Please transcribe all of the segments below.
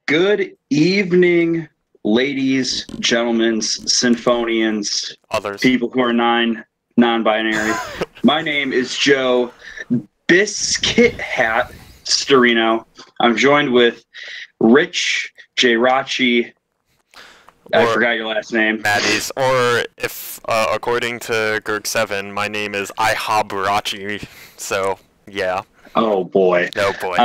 Good evening, ladies, gentlemen, symphonians, Others. people who are non-binary. My name is Joe Biscuit Hat Storino. I'm joined with Rich J. Rachi. I forgot your last name. Maddie's, or if, according to Gerg7, my name is Ihabarachi, so, yeah. Oh, boy. No boy.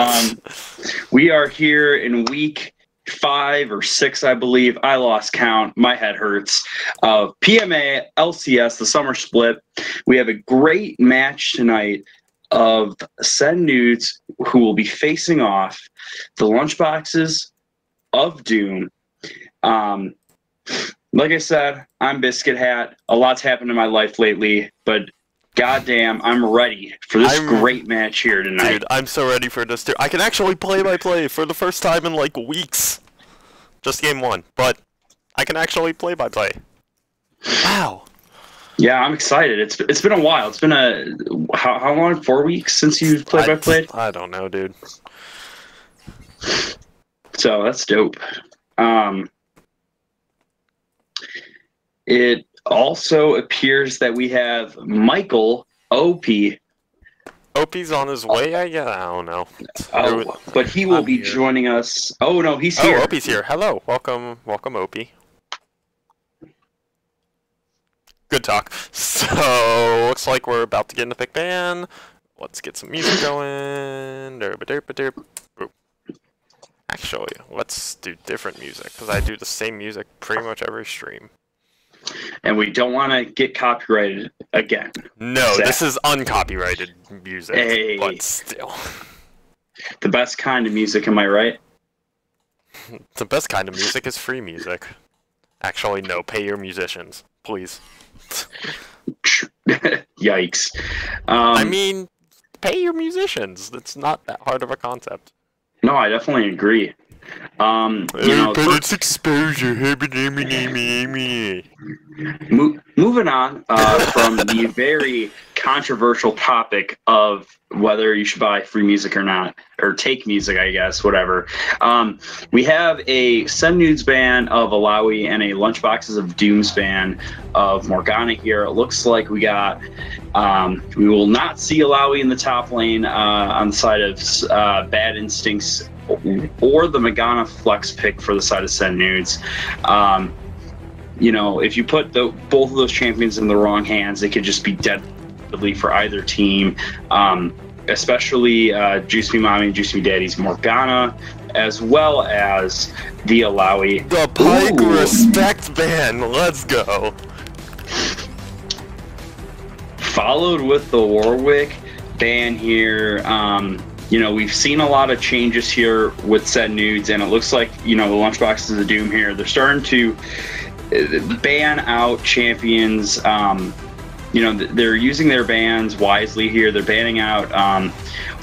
We are here in week 5 or 6, I believe. I lost count. My head hurts. PMA, LCS, the summer split. We have a great match tonight of Sen Nudes, who will be facing off the Lunchboxes of Doom. Like I said, I'm Biscuit Hat. A lot's happened in my life lately, but goddamn, I'm ready for this great match here tonight. Dude, I'm so ready for this too. I can actually play-by-play for the first time in like weeks. Just game 1, but I can actually play-by-play. Wow. Yeah, I'm excited. It's been a while. It's been how long? 4 weeks since you've play-by-played? I don't know, dude. So that's dope. It also appears that we have Michael OP. OP's on his way, I don't know. Oh, but he will be joining us. Oh no, he's here. Oh, OP's here. Hello, welcome, OP. Good talk. So looks like we're about to get into pick band. Let's get some music going. Derp. Actually, let's do different music because I do the same music pretty much every stream. And we don't want to get copyrighted again. No, this is uncopyrighted music, but still. The best kind of music, am I right? The best kind of music is free music. Actually, no, pay your musicians, please. Yikes. I mean, pay your musicians. It's not that hard of a concept. No, I definitely agree. But it's exposure. Moving on from the very controversial topic of whether you should buy free music or not, or take music, I guess, whatever. We have a Sen Nudes ban of Alawi and a Lunchboxes of Dooms ban of Morgana here. It looks like we got, we will not see Alawi in the top lane on the side of Bad Instincts or the Morgana flex pick for the side of Sen Nudes. You know, if you put both of those champions in the wrong hands, they could just be deadly for either team. Especially Juice Me Mommy and Juice Me Daddy's Morgana, as well as the Alawi. The Pike Respect ban, let's go. Followed with the Warwick ban here. You know, we've seen a lot of changes here with Sen Nudes, and it looks like, you know, the Lunchboxes of Doom here, they're starting to ban out champions. You know, they're using their bans wisely here. They're banning out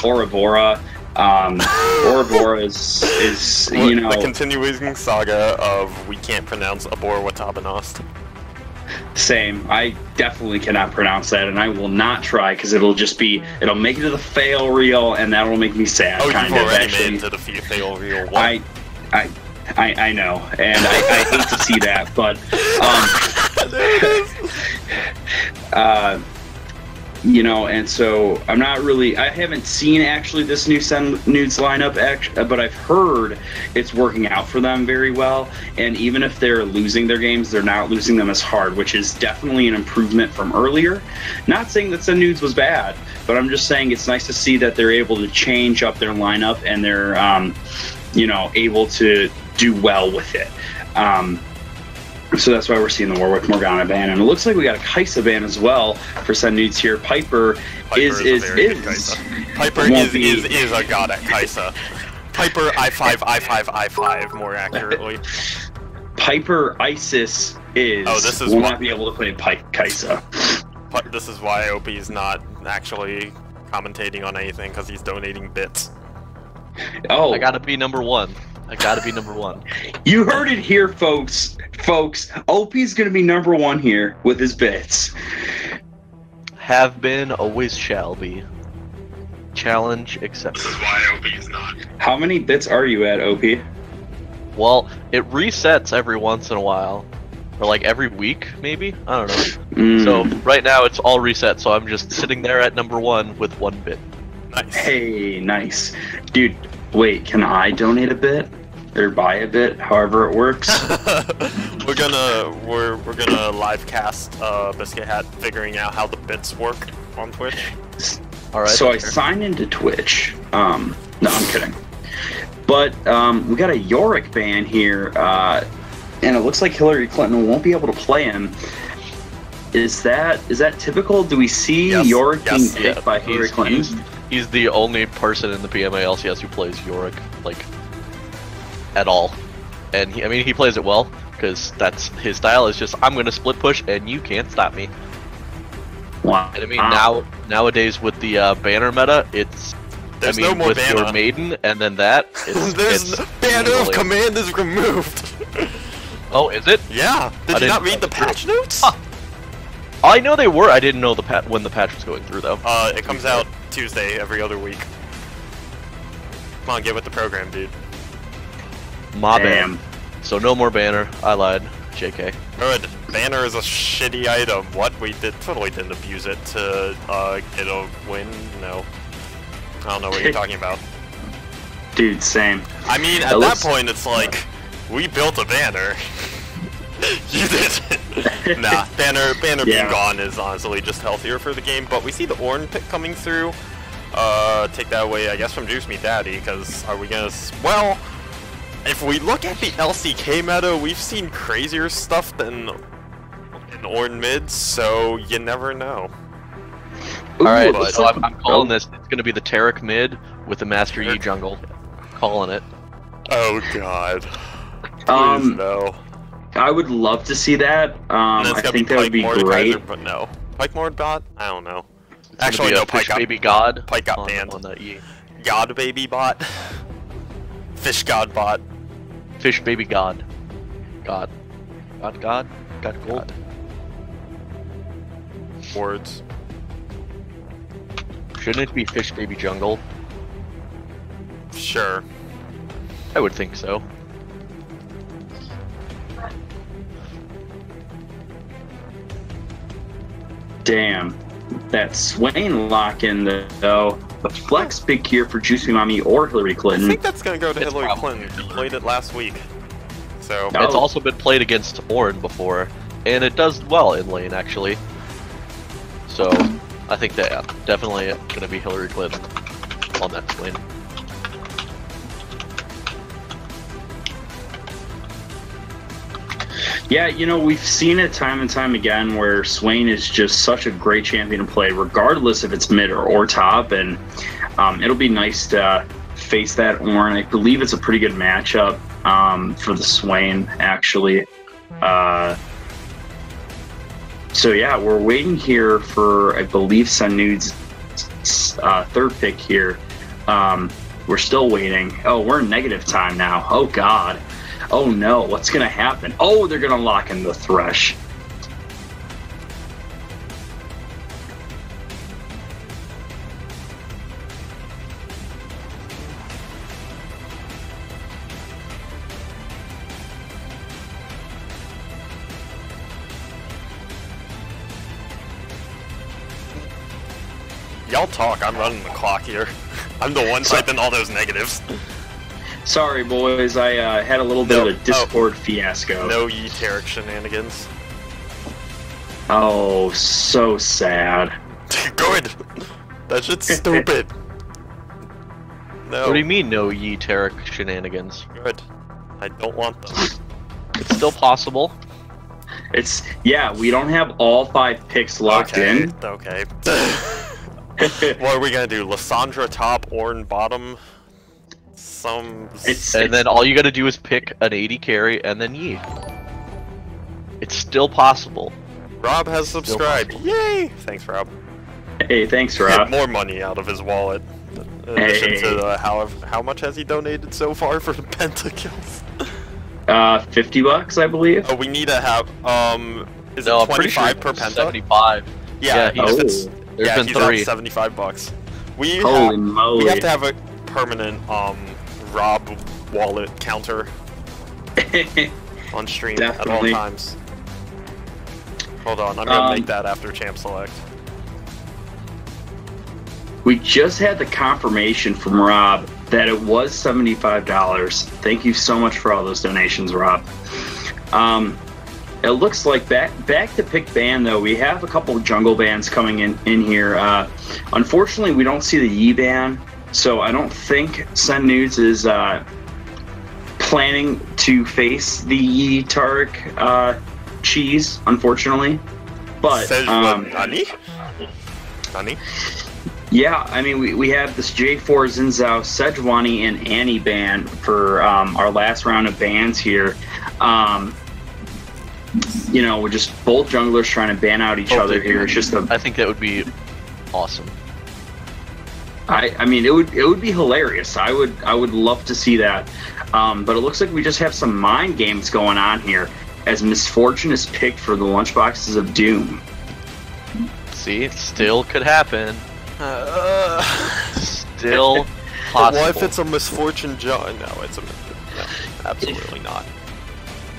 Ouroboros. Ouroboros is you know, the continuing saga of we can't pronounce Abor-Watabanost. Same. I definitely cannot pronounce that, and I will not try because it'll make it to the fail reel, and that'll make me sad. Oh, you've already actually made it to the fail reel. What? I know, and I hate to see that, but you know, and so I'm not really. I haven't seen actually this new Sen Nudes lineup, but I've heard it's working out for them very well. And even if they're losing their games, they're not losing them as hard, which is definitely an improvement from earlier. Not saying that Sen Nudes was bad, but I'm just saying it's nice to see that they're able to change up their lineup and they're, you know, able to do well with it. So that's why we're seeing the Warwick Morgana ban, and it looks like we got a Kai'Sa ban as well for Sen Nudes here. Piper is Piper is a god at Kai'Sa. Piper I5 more accurately. Piper Isis will not be able to play Kai'Sa. This is why OP is not actually commentating on anything, because he's donating bits. Oh, I gotta be number one. You heard it here, folks. OP's gonna be number 1 here with his bits. Have been, always shall be. Challenge accepted. This is why OP's not. How many bits are you at, OP? Well, it resets every once in a while. Or like every week, maybe? I don't know. So right now it's all reset, so I'm just sitting there at number 1 with 1 bit. Nice. Hey, nice. Dude, wait, can I donate a bit? Or buy a bit, however it works? we're gonna live cast Biscuit Hat figuring out how the bits work on Twitch. Alright. So I signed into Twitch. No, I'm kidding. But we got a Yorick ban here, and it looks like Hillary Clinton won't be able to play him. Is that typical? Do we see Yorick being picked by Hillary Clinton? He's the only person in the PMA LCS who plays Yorick, like, at all. And he plays it well, because that's his style. Is just, I'm gonna split push and you can't stop me. Wow. And nowadays with the banner meta, it's no more with banner. your maiden and then that. There's banner of command is removed. Oh, is it? Yeah. Did you not read the patch notes? Huh. I know they were. I didn't know when the patch was going through though. It comes out Tuesday every other week. Come on, get with the program, dude. My bad. So no more banner. I lied. JK. Good. Banner is a shitty item. What? We totally didn't abuse it to get a win. No. I don't know what you're talking about. Dude, same. I mean, at that point, it's like, we built a banner. You did. Nah, banner being gone is honestly just healthier for the game. But we see the Ornn pick coming through. Take that away, I guess, from Juice Me Daddy. Because are we gonna? Well, if we look at the LCK meta, we've seen crazier stuff than in Ornn mids. So you never know. Alright, so I'm calling this. It's gonna be the Taric mid with the Master Yi jungle. Calling it. Oh god. Please no. I would love to see that. I think that would be great. But no. Pyke Mord bot? I don't know. It's actually, no, Pyke Baby God. Pyke got banned. On the E. God Baby bot. Fish God bot. Fish Baby God. God. God Gold. Words. Shouldn't it be Fish Baby Jungle? Sure. I would think so. Damn. That Swain lock-in, though. The flex pick here for Juicy Mommy or Hillary Clinton. I think that's gonna go to Hillary Clinton. He played it last week. So it's also been played against Ornn before, and it does well in lane, actually. So, I think that definitely gonna be Hillary Clinton on that lane. Yeah, you know, we've seen it time and time again where Swain is just such a great champion to play, regardless if it's mid or top, and it'll be nice to face that Ornn. I believe it's a pretty good matchup for the Swain, actually. So yeah, we're waiting here for, I believe, Sanude's third pick here. We're still waiting. Oh, we're in negative time now. Oh god. Oh no, what's gonna happen? Oh, they're gonna lock in the Thresh. Y'all talk, I'm running the clock here. I'm the one typing all those negatives. Sorry, boys. I had a little bit of a Discord fiasco. No Yi Taric shenanigans. Oh, so sad. Good. That shit's stupid. No. What do you mean, no Yi Taric shenanigans? Good. I don't want them. It's still possible. Yeah. We don't have all 5 picks locked in. Okay. What are we gonna do? Lissandra top, Ornn bottom. And then all you gotta do is pick an 80 carry and then Yi. It's still possible. Rob has subscribed. Yay! Thanks, Rob. Hey, thanks, Rob. More money out of his wallet. In addition to how much has he donated so far for the pentakills? $50, I believe. Oh, we need to have is it 25 per penta? 75. Yeah, he's been he's 3. at $75. Holy moly. We have to have a permanent Rob wallet counter. on stream Definitely. at all times. Hold on, I'm gonna make that after champ select. We just had the confirmation from Rob that it was $75. Thank you so much for all those donations, Rob. It looks like back to pick band though. We have a couple of jungle bands coming in here. Unfortunately, we don't see the Yi band, so I don't think Sen Nudes is planning to face the Yi Taric cheese. Unfortunately, but Nani? yeah, I mean, we have this J4 Zinzao, Sejuani, and Annie band for our last round of bands here. You know, we're just both junglers trying to ban out each other here. It's just I think that would be awesome. I mean, it would be hilarious. I would love to see that. But it looks like we just have some mind games going on here, as Misfortune is picked for the Lunchboxes of Doom. See, it still could happen. Still possible. What if it's a Misfortune John? No, it's no, absolutely not.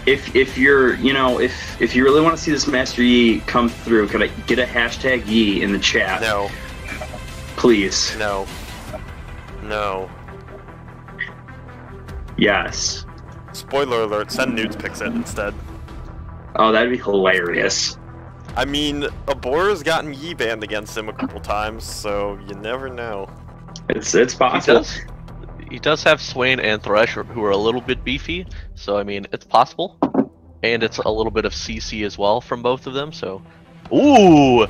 If you're, you know, if you really want to see this Master Yi come through, could I get a hashtag Yi in the chat? No. Please. No. No. Yes. Spoiler alert, Sen Nudes picks it instead. Oh, that'd be hilarious. I mean, Abora's gotten Yi banned against him a couple times, so you never know. It's possible. He does have Swain and Thresh, who are a little bit beefy, so I mean, it's possible. And it's a little bit of CC as well from both of them, so... Ooh!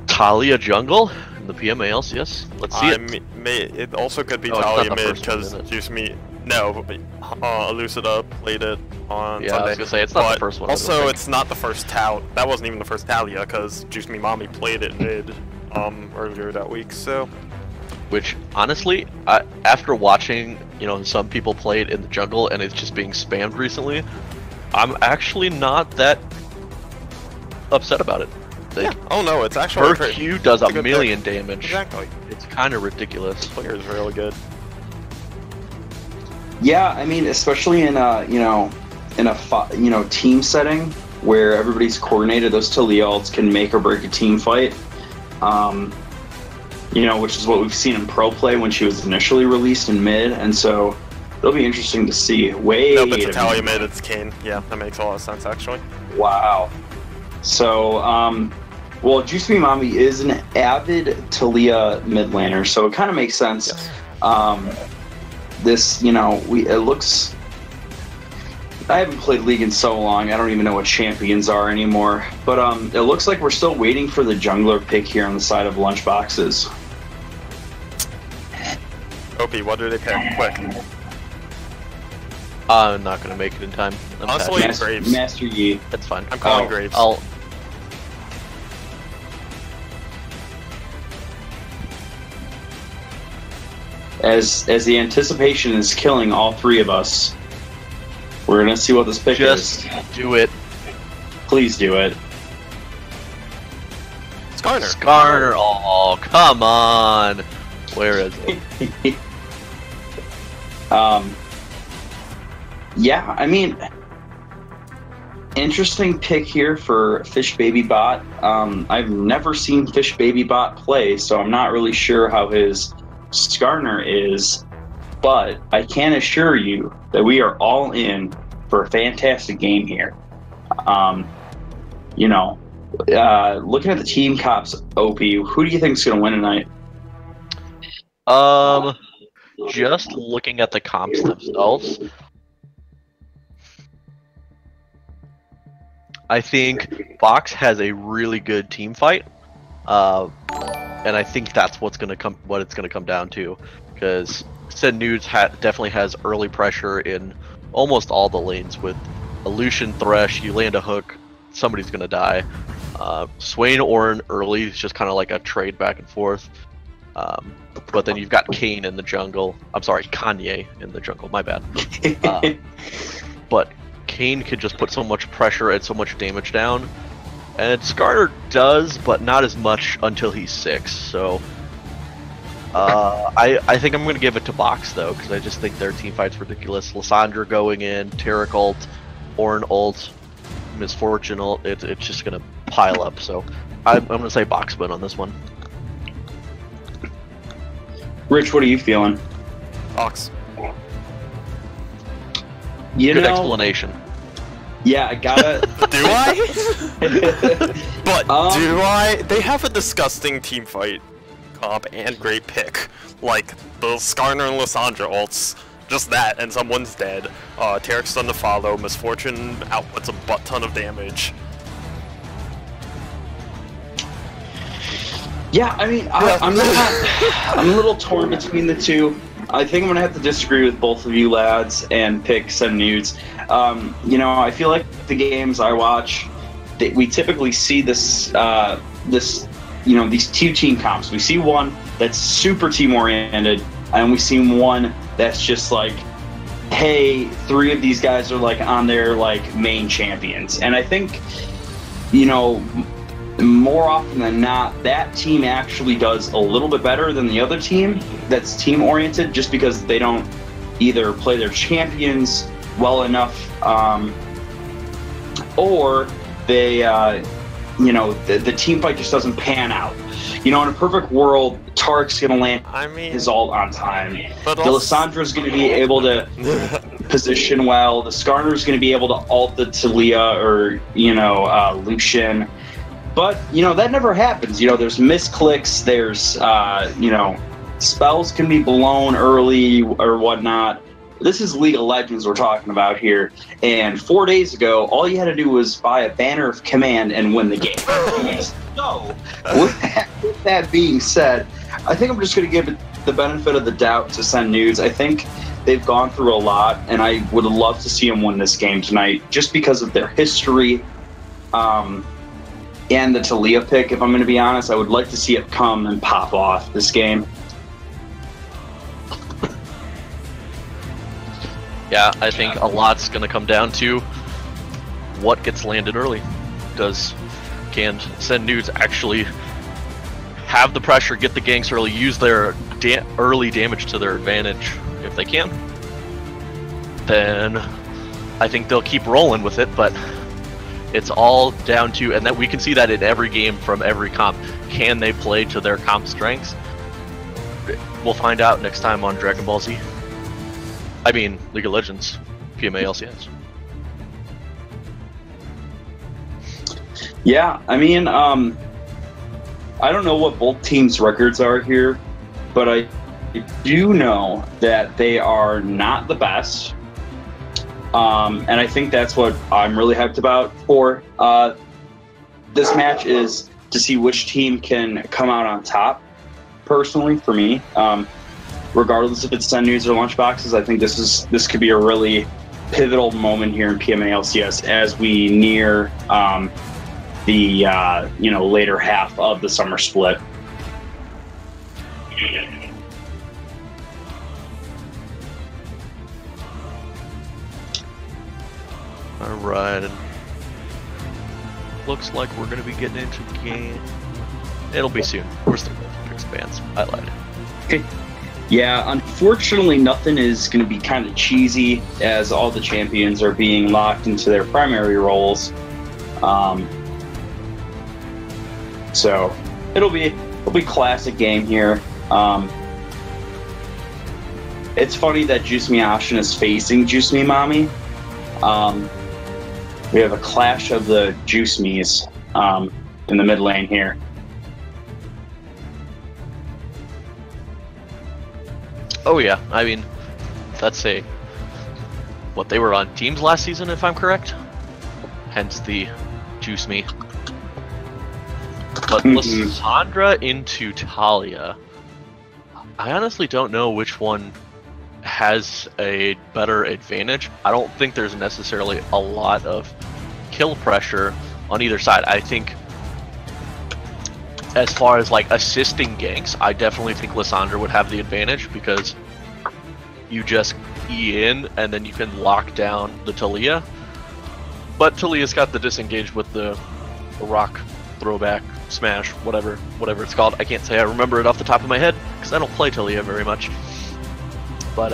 Talia jungle in the PMA LCS. Let's see it. It also could be Oh, it's Talia not the mid, first one, because is it? Juice Me... No, but Elucida played it on Yeah, Sunday. I was gonna say, it's not the But first one, I don't Also, think. it's not the first That wasn't even the first Talia, because Juice Me Mommy played it mid earlier that week, so... Which, honestly, after watching, you know, some people play it in the jungle and it's just being spammed recently, I'm actually not that upset about it. Yeah. Oh no, it's actually... Her Q does it's a good million pick. damage. Exactly. It's kind of ridiculous. Player is really good. Yeah, I mean, especially in a team setting where everybody's coordinated, those Talia ults can make or break a team fight. You know, which is what we've seen in pro play when she was initially released in mid, and so it'll be interesting to see. Wait, No, but to Talia mid, it's Kane. Yeah, that makes a lot of sense actually. wow. So, well, Juice Me Mommy is an avid Talia mid laner, so it kind of makes sense. Yes. This, you know, it looks. I haven't played League in so long, I don't even know what champions are anymore. But it looks like we're still waiting for the jungler pick here on the side of Lunchboxes. OP, what do they pick? Quick. I'm not gonna make it in time. I'm Honestly, patching. Graves. Master Yi. That's fine. I'm calling Graves. As the anticipation is killing all three of us, we're gonna see what this pick Just is. do it. Please do it. Skarner. Skarner. Oh, come on. Where is it? Yeah, I mean, interesting pick here for Fish Baby Bot. I've never seen Fish Baby Bot play, so I'm not really sure how his Skarner is, but I can assure you that we are all in for a fantastic game here. You know, looking at the team cops, OP, who do you think is going to win tonight? Just looking at the comps themselves, I think Box has a really good team fight, and I think that's what it's gonna come down to, because Sen Nudes definitely has early pressure in almost all the lanes. With a Lucian Thresh, you land a hook, somebody's gonna die. Swain Ornn early is just kind of like a trade back and forth. But then you've got Kane in the jungle. I'm sorry, Kanye in the jungle. My bad. But Kane could just put so much pressure and so much damage down, and Skarner does, but not as much until he's 6. So I think I'm going to give it to Box, though, because I just think their team fight's ridiculous. Lissandra going in, Tarek ult, Ornn ult, Misfortune ult, it's just going to pile up. So I'm going to say Box win on this one. Rich, what are you feeling? Box. Good explanation. Yeah, I gotta. Do I? But do I? They have a disgusting team fight comp and great pick. Like the Skarner and Lissandra ults, just that, and someone's dead. Tarek's done to follow. Misfortune outputs a butt ton of damage. Yeah, I mean, I'm a little torn between the two. I think I'm gonna have to disagree with both of you lads and pick Send Nudes. You know, I feel like the games I watch, we typically see this, you know, these two team comps. We see one that's super team oriented, and we see one that's just like, hey, three of these guys are like on their like main champions. And I think, you know, more often than not, that team actually does a little bit better than the other team that's team oriented, just because they don't either play their champions well enough, or they, you know, the team fight just doesn't pan out. You know, in a perfect world, Tarek's gonna land his ult on time. The Lissandra's gonna be able to position well. The Skarner's gonna be able to ult the Taliyah or, you know, Lucian. But, you know, that never happens. You know, there's misclicks, there's, you know, spells can be blown early or whatnot. This is League of Legends we're talking about here. And 4 days ago, all you had to do was buy a Banner of Command and win the game. So, with that being said, I think I'm just going to give it the benefit of the doubt to Send Nudes. I think they've gone through a lot, and I would love to see them win this game tonight just because of their history. And the Taliyah pick, if I'm going to be honest, I would like to see it come and pop off this game. Yeah, I think a lot's going to come down to what gets landed early. Can Send Nudes actually have the pressure, get the ganks early, use their early damage to their advantage? If they can, then I think they'll keep rolling with it, but it's all down to, and that we can see that in every game from every comp. Can they play to their comp strengths? We'll find out next time on Dragon Ball Z. I mean, League of Legends, PMA LCS. Yeah, I mean, I don't know what both teams' records are here, but I do know that they are not the best. And I think that's what I'm really hyped about for this match, is to see which team can come out on top. Personally, for me, regardless if it's Send Nudes or Lunchboxes, I think this could be a really pivotal moment here in PMA LCS as we near the you know, later half of the summer split. Alright, and looks like we're going to be getting into the game. It'll be soon. We're still going to expands. I lied. Okay. Yeah, unfortunately, nothing is going to be kind of cheesy as all the champions are being locked into their primary roles. So it'll be classic game here. It's funny that Juice Me Ashen is facing Juice Me Mommy. We have a clash of the Juice Me's in the mid lane here. Oh yeah, I mean, that's what they were on teams last season, if I'm correct. Hence the Juice Me. But Lissandra into Taliyah, I honestly don't know which one has a better advantage. I don't think there's necessarily a lot of kill pressure on either side. I think as far as like assisting ganks, I definitely think Lissandra would have the advantage, because you just E in and then you can lock down the Taliyah. But Taliyah's got the disengage with the rock throwback, smash, whatever it's called. I can't say I remember it off the top of my head because I don't play Taliyah very much. But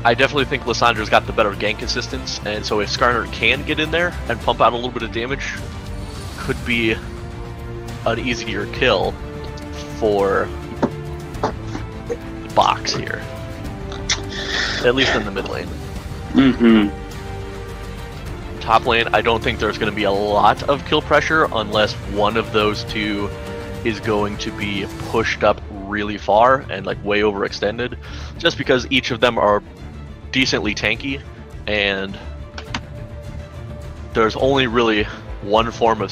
I definitely think Lissandra's got the better gank assistance, and so if Skarner can get in there and pump out a little bit of damage, could be an easier kill for the box here. At least in the mid lane. Top lane, I don't think there's going to be a lot of kill pressure unless one of those two is going to be pushed up really far and like way overextended, just because each of them are decently tanky and there's only really one form of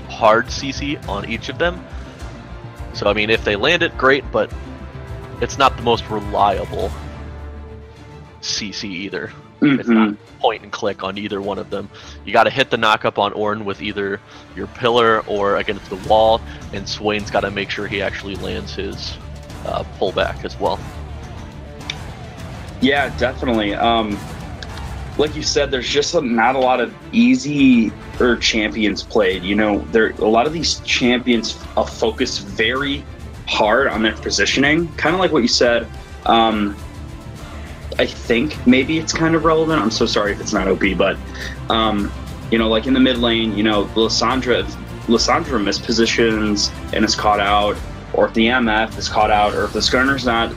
hard CC on each of them. So I mean, if they land it, great, but it's not the most reliable CC either. It's not point and click on either one of them. You got to hit the knockup on Ornn with either your pillar or against the wall, and Swain's got to make sure he actually lands his pullback as well. Yeah, definitely. Like you said, there's just not a lot of easy champions played. You know, a lot of these champions focus very hard on their positioning, kind of like what you said. I think maybe it's kind of relevant. I'm so sorry if it's not OP, but you know, like in the mid lane, you know, Lissandra mispositions and is caught out, or if the MF is caught out, or if the Skarner's not,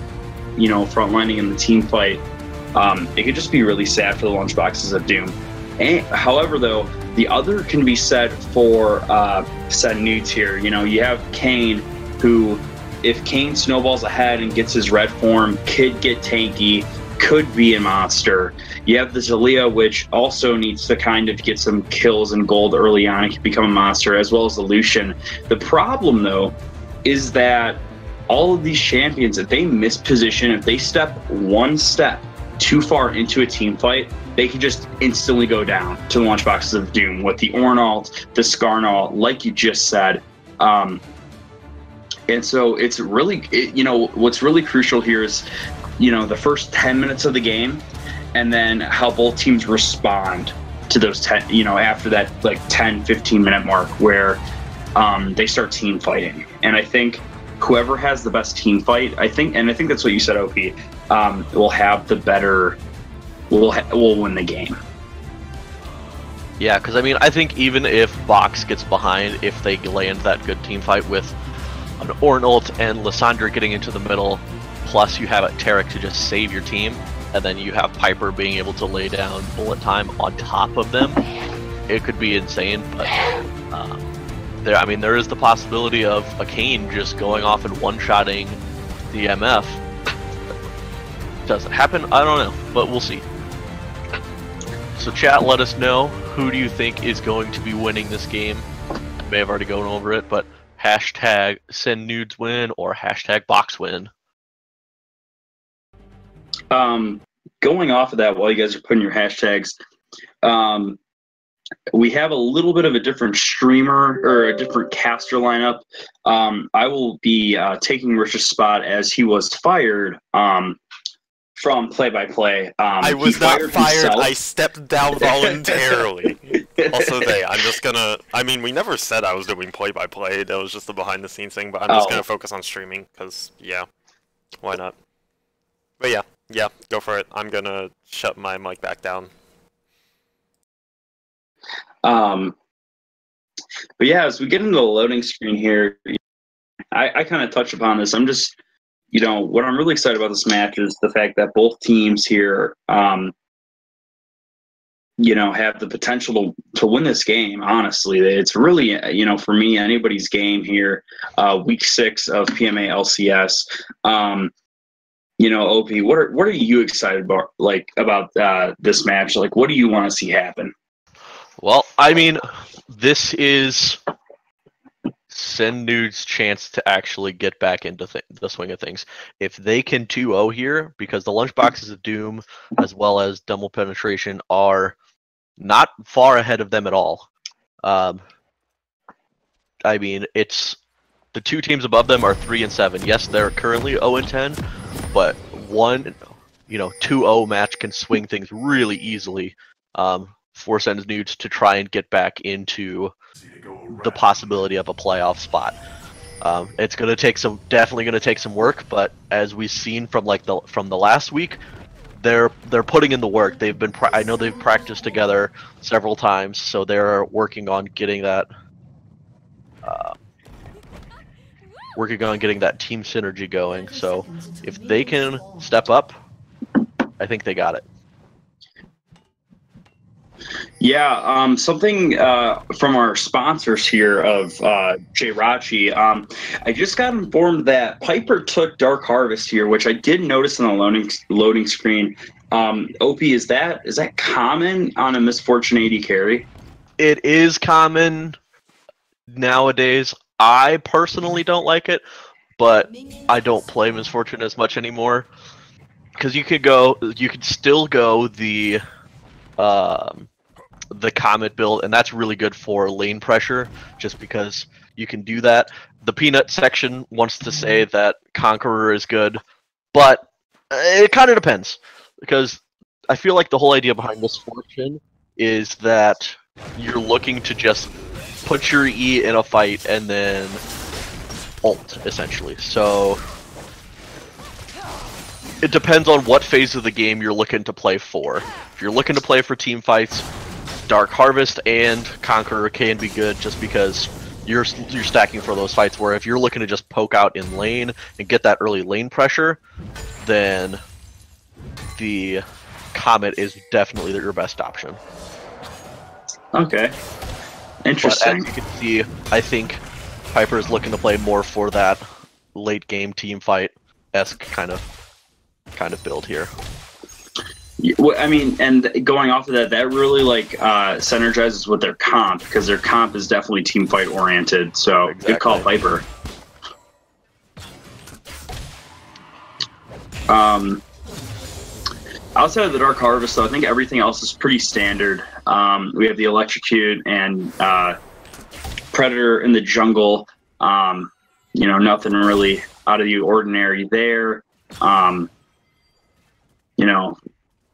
you know, frontlining in the team fight, it could just be really sad for the lunchboxes of Doom. However, though, the other can be said for said Nudes here. You know, you have Kayn, who, if Kayn snowballs ahead and gets his red form, could get tanky, could be a monster. You have the Taliyah, which also needs to kind of get some kills and gold early on and can become a monster, as well as the Lucian. The problem, though, is that all of these champions, if they miss position, if they step one step too far into a team fight, they can just instantly go down to the lunchboxes of Doom with the Ornn ult, the Skarner ult, like you just said. And so it's really, you know, what's really crucial here is, you know, the first 10 minutes of the game, and then how both teams respond to those 10, you know, after that like 10-15 minute mark where they start team fighting. And I think whoever has the best team fight, I think that's what you said, OP, will have the better, will win the game. Yeah, because I mean, I think even if Box gets behind, if they land that good team fight with an Ornn ult and Lissandra getting into the middle, plus you have a Taric to just save your team, and then you have Piper being able to lay down bullet time on top of them, it could be insane. But there is the possibility of a Kayn just going off and one-shotting the MF. Does it happen? I don't know, but we'll see. So chat, let us know, who do you think is going to be winning this game? I may have already gone over it, but hashtag send nudes win or hashtag box win. Going off of that, while you guys are putting your hashtags, we have a little bit of a different streamer or a different caster lineup. I will be taking Rich's spot as he was fired from play-by-play. I was not fired. Himself. I stepped down voluntarily. Also, I'm just gonna. I mean, we never said I was doing play-by-play. That was just a behind-the-scenes thing. But I'm just gonna focus on streaming because, yeah, why not? But yeah, go for it. I'm gonna shut my mic back down. But yeah, as we get into the loading screen here, I kind of touched upon this. I'm just, you know, what I'm really excited about this match is the fact that both teams here, you know, have the potential to win this game. Honestly, it's really, you know, for me, anybody's game here. Week 6 of PMA LCS. You know, OP, what are you excited about? Like about this match? Like, what do you want to see happen? Well, I mean, this is Send Nude's chance to actually get back into the swing of things. If they can 2-0 here, because the lunchboxes of Doom, as well as Double Penetration, are not far ahead of them at all. I mean, it's the two teams above them are 3-7. Yes, they're currently 0-10, but one, 2-0 match can swing things really easily. For Send Nudes to try and get back into the possibility of a playoff spot. It's gonna take definitely gonna take some work, but as we've seen from the last week, they're putting in the work. I know they've practiced together several times, so they're working on getting that team synergy going. So if they can step up, I think they got it. Yeah, something from our sponsors here of Jirachi. I just got informed that Piper took Dark Harvest here, which I did notice in the loading screen. Opie, is that common on a Misfortune AD carry? It is common nowadays. I personally don't like it, but I don't play Misfortune as much anymore because you could still go the Comet build, and that's really good for lane pressure, just because you can do that. The Peanut section wants to say that Conqueror is good, but it kind of depends, because I feel like the whole idea behind Misfortune is that you're looking to just put your E in a fight and then ult, essentially. So it depends on what phase of the game you're looking to play for. If you're looking to play for team fights, Dark Harvest and Conqueror can be good, just because you're stacking for those fights. Where if you're looking to just poke out in lane and get that early lane pressure, then the Comet is definitely your best option. Okay, interesting. But as you can see, I think Piper is looking to play more for that late game team fight-esque kind of build here. I mean, and going off of that, that really synergizes with their comp, because their comp is definitely team fight oriented. So exactly. Good call, Piper. Outside of the Dark Harvest, though, I think everything else is pretty standard. We have the Electrocute and Predator in the jungle. Nothing really out of the ordinary there.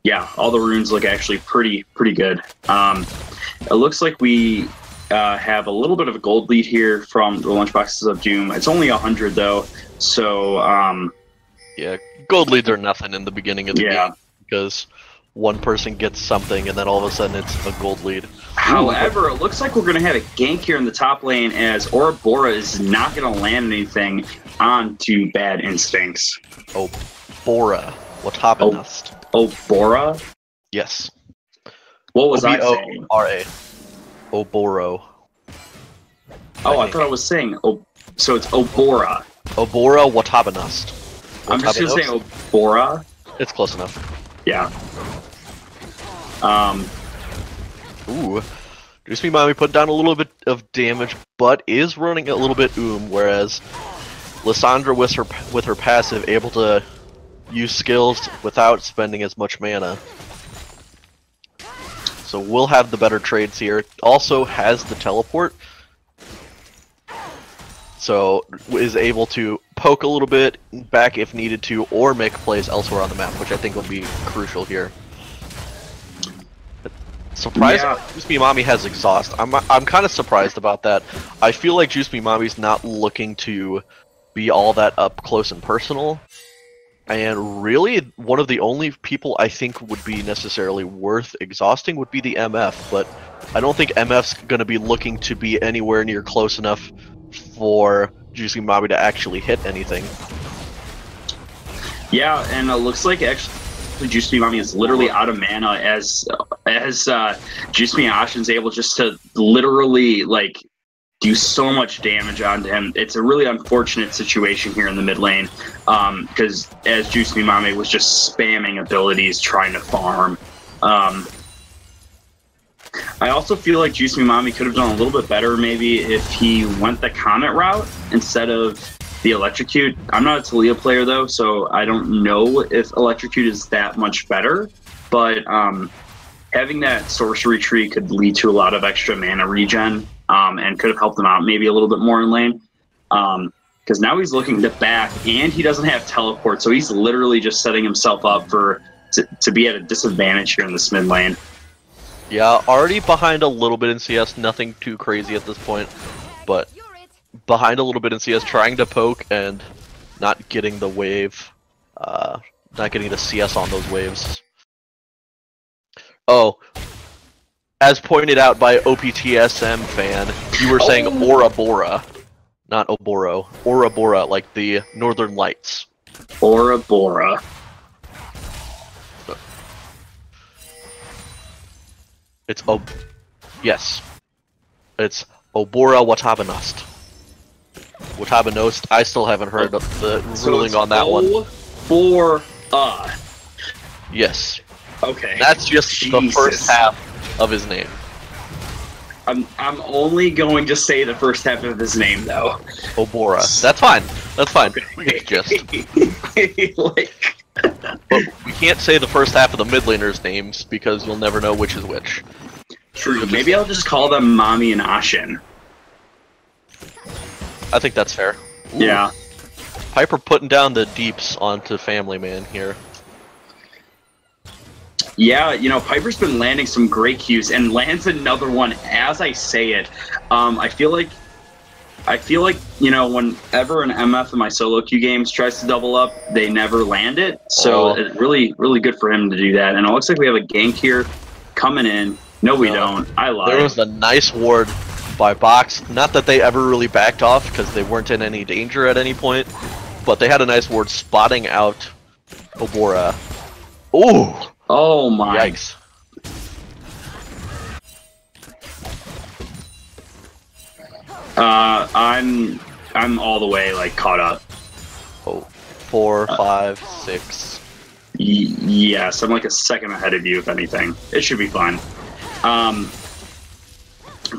Yeah, all the runes look actually pretty good. It looks like we have a little bit of a gold lead here from the Lunchboxes of Doom. It's only 100 though, so yeah, gold leads are nothing in the beginning of the game, because one person gets something and then all of a sudden it's a gold lead. However, it looks like we're going to have a gank here in the top lane, as Ouroboros is not going to land anything onto Bad Instincts. Bora, what happened? Obora? Yes. What was I saying? O-B-O-R-A. Oboro. I thought I was saying so it's Obora. Obora Watabanust. I'm just gonna say Obora. It's close enough. Yeah. Ooh. Juice Me Mommy put down a little bit of damage, but is running a little bit whereas Lissandra with her passive able to use skills without spending as much mana. So we'll have the better trades here. Also has the teleport, so is able to poke a little bit back if needed to, or make plays elsewhere on the map, which I think will be crucial here. Surprisingly, Juice Me Mommy has exhaust. I'm kind of surprised about that. I feel like Juice Me Mommy's not looking to be all that up close and personal. And really, one of the only people I think would be necessarily worth exhausting would be the MF, but I don't think MF's going to be looking to be anywhere near close enough for Juicy Mommy to actually hit anything. Yeah, and it looks like actually Juicy Mommy is literally out of mana as Juicy Ashen's able just to literally do so much damage onto him. It's a really unfortunate situation here in the mid lane, because as Juice Me Mame was just spamming abilities trying to farm. I also feel like Juice Me Mame could have done a little bit better maybe if he went the Comet route instead of the Electrocute. I'm not a Taliyah player though, so I don't know if Electrocute is that much better, but having that sorcery tree could lead to a lot of extra mana regen. And could have helped him out maybe a little bit more in lane, because now he's looking to back and he doesn't have teleport, so he's literally just setting himself up to be at a disadvantage here in this mid lane. Yeah, already behind a little bit in CS, nothing too crazy at this point, but behind a little bit in CS, trying to poke and not getting the wave, not getting the CS on those waves. Oh, as pointed out by OPTSM fan, you were saying Ouroboros, not Oboro. Ouroboros, like the Northern Lights. Ouroboros. It's yes. It's Obora Watabanost. Watabanost. I still haven't heard of the ruling on that one. For Yes. Okay. That's just the first half of his name. I'm only going to say the first half of his name though. Obora. That's fine. That's fine. It's just. But we can't say the first half of the mid laners' names because you'll never know which is which. True. Maybe I'll just call them Mommy and Ashin. I think that's fair. Ooh. Yeah. Piper putting down the deeps onto Family Man here. Yeah, you know, Piper's been landing some great cues and lands another one as I say it. I feel like, you know, whenever an MF in my solo queue games tries to double up, they never land it. So it's really, really good for him to do that. And it looks like we have a gank here coming in. No, we don't. I lied. There was a nice ward by Box. Not that they ever really backed off because they weren't in any danger at any point, but they had a nice ward spotting out Obora. Ooh! Oh my! Yikes! I'm all the way like caught up. Oh, 4, 5, 6. Yes, I'm like a second ahead of you. If anything, it should be fine.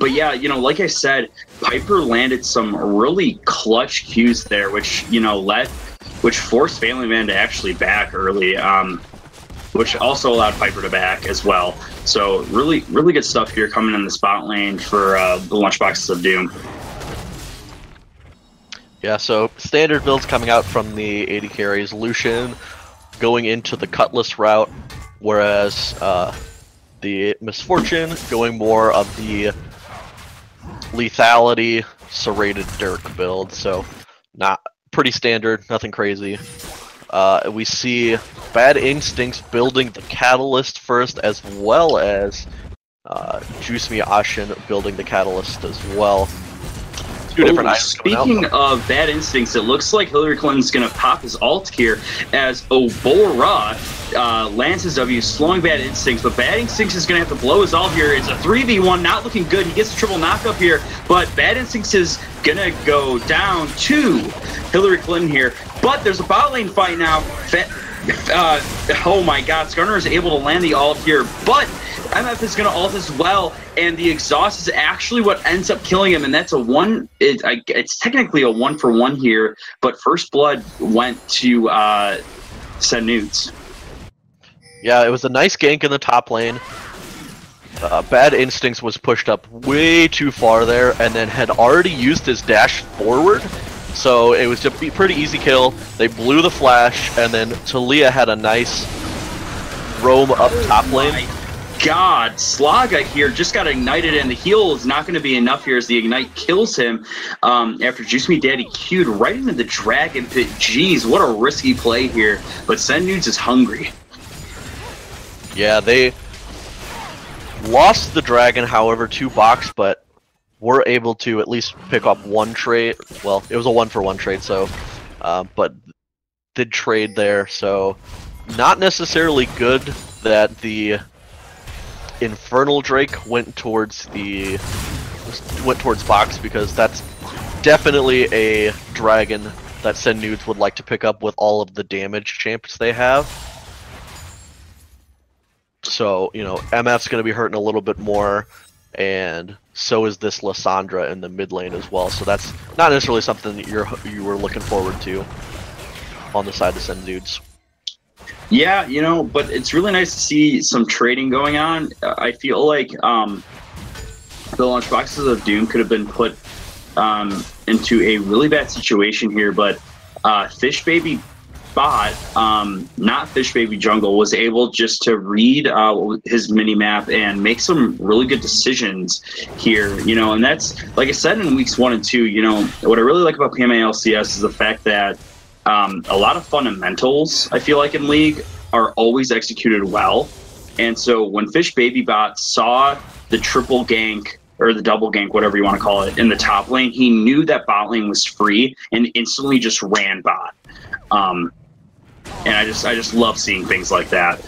But yeah, you know, like I said, Piper landed some really clutch cues there, which, you know, which forced Family Man to actually back early, which also allowed Piper to back as well. So really, really good stuff here coming in the spot lane for the Lunchboxes of Doom. Yeah, so standard builds coming out from the AD carries. Lucian going into the Cutlass route, whereas the Misfortune going more of the lethality serrated Dirk build. So not pretty standard, nothing crazy. We see Bad Instincts building the Catalyst first, as well as Juice Me Ashin building the Catalyst as well. Two different items. Speaking of Bad Instincts, it looks like Hillary Clinton's going to pop his ult here as Obora lands his W, slowing Bad Instincts, but Bad Instincts is going to have to blow his ult here. It's a 3v1, not looking good. He gets a triple knock up here, but Bad Instincts is going to go down to Hillary Clinton here. But there's a bot lane fight now. Oh my god, Skarner is able to land the ult here, but MF is going to ult as well, and the exhaust is actually what ends up killing him, and that's a one. It's technically a 1-for-1 here, but First Blood went to Senudes. Yeah, it was a nice gank in the top lane. Bad Instincts was pushed up way too far there, and then had already used his dash forward. So it was just a pretty easy kill. They blew the flash, and then Talia had a nice roam up top lane. God, Slaga here just got ignited, and the heal is not going to be enough here as the ignite kills him after Juice Me Daddy queued right into the Dragon Pit. Jeez, what a risky play here, but Senudes is hungry. Yeah, they lost the Dragon, however, to Box, but were able to at least pick up one trade. Well, it was a 1-for-1 trade, so but did trade there, so not necessarily good that the Infernal Drake went towards Box, because that's definitely a dragon that Senudes would like to pick up with all of the damage champs they have. So, you know, MF's going to be hurting a little bit more, and so is this Lissandra in the mid lane as well. So that's not necessarily something that you were looking forward to on the side of Senudes. Yeah, you know, but it's really nice to see some trading going on. I feel like the Lunchboxes of Doom could have been put into a really bad situation here, but Fish Baby bot, not Fish Baby Jungle, was able just to read his mini map and make some really good decisions here. And that's, like I said, in weeks 1 and 2. What I really like about PMA LCS is the fact that a lot of fundamentals, I feel like, in League are always executed well. And so when Fish Baby Bot saw the triple gank or the double gank, whatever you want to call it, in the top lane, he knew that bot lane was free and instantly just ran bot. And I just love seeing things like that.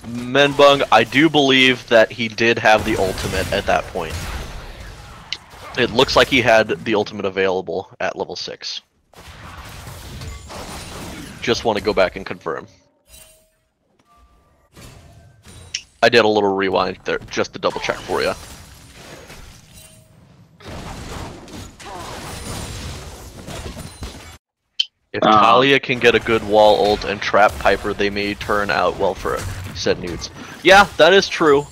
Menbung, I do believe that he did have the ultimate at that point. It looks like he had the ultimate available at level 6. Just want to go back and confirm. I did a little rewind there just to double check for you. If Talia can get a good wall ult and trap Piper, they may turn out well for said nudes. Yeah, that is true.